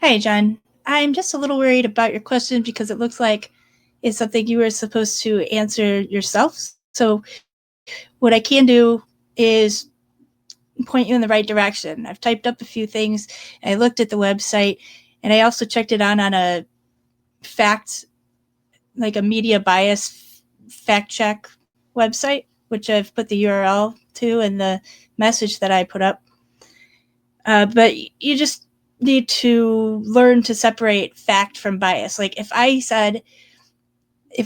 Hi, John. I'm just a little worried about your question because it looks like it's something you were supposed to answer yourself. So what I can do is point you in the right direction. I've typed up a few things. I looked at the website, and I also checked it on a fact, like a media bias fact check website, which I've put the URL to in the message that I put up. But you just need to learn to separate fact from bias. Like if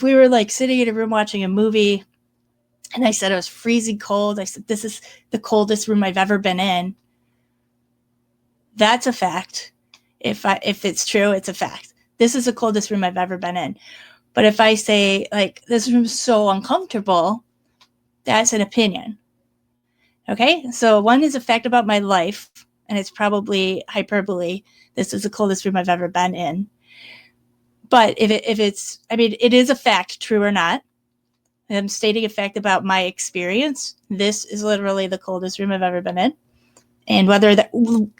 we were like sitting in a room watching a movie and I said it was freezing cold, I said, this is the coldest room I've ever been in. That's a fact. If it's true, it's a fact. This is the coldest room I've ever been in. But if I say, like, this room's so uncomfortable, that's an opinion. Okay? So one is a fact about my life, and it's probably hyperbole. This is the coldest room I've ever been in. But if it's, it is a fact, true or not. I'm stating a fact about my experience. This is literally the coldest room I've ever been in. And whether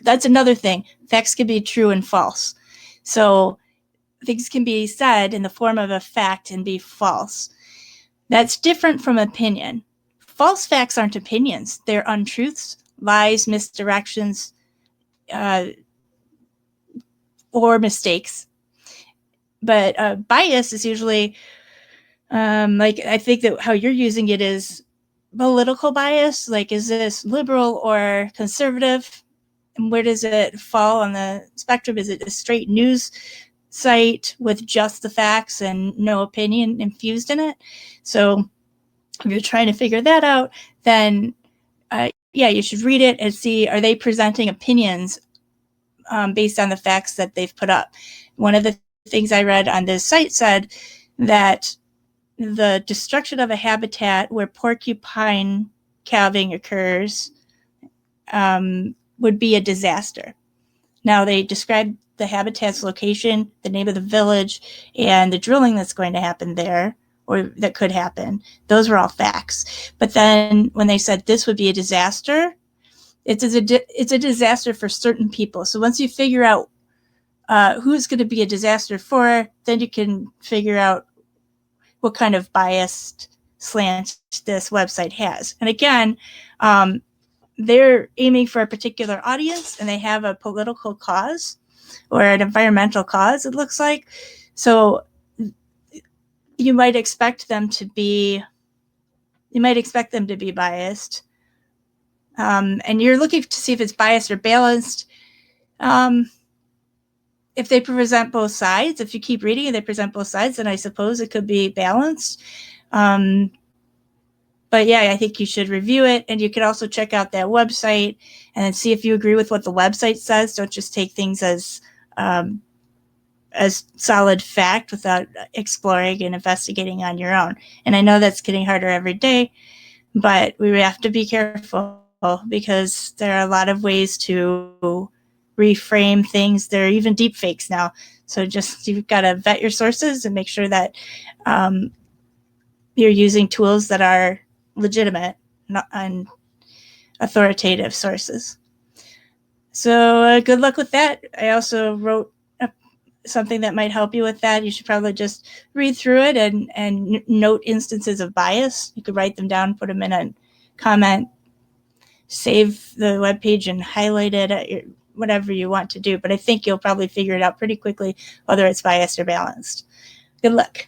that's another thing. Facts can be true and false. So things can be said in the form of a fact and be false. That's different from opinion. False facts aren't opinions. They're untruths, lies, misdirections, or mistakes. But bias is usually, I think that how you're using it is political bias. Like, is this liberal or conservative? And where does it fall on the spectrum? Is it a straight news site with just the facts and no opinion infused in it? So if you're trying to figure that out, then you should read it and see, are they presenting opinions based on the facts that they've put up? One of the things I read on this site said that the destruction of a habitat where porcupine calving occurs would be a disaster. Now, they described the habitat's location, the name of the village, and the drilling that's going to happen there, or that could happen. Those were all facts. But then when they said this would be a disaster, it's a disaster for certain people. So once you figure out who's going to be a disaster for, then you can figure out what kind of biased slant this website has. And again, they're aiming for a particular audience, and they have a political cause or an environmental cause, it looks like. So you might expect them to be biased. And you're looking to see if it's biased or balanced. If they present both sides, if you keep reading and they present both sides, then I suppose it could be balanced. But yeah, I think you should review it, and you could also check out that website and then see if you agree with what the website says. Don't just take things as solid fact without exploring and investigating on your own. And I know that's getting harder every day, but we have to be careful because there are a lot of ways to reframe things. There are even deep fakes now. So you've got to vet your sources and make sure that you're using tools that are legitimate and authoritative sources. So good luck with that. I also wrote something that might help you with that. You should probably just read through it and note instances of bias. You could write them down, put them in a comment, save the webpage and highlight it, whatever you want to do. But I think you'll probably figure it out pretty quickly, whether it's biased or balanced. Good luck.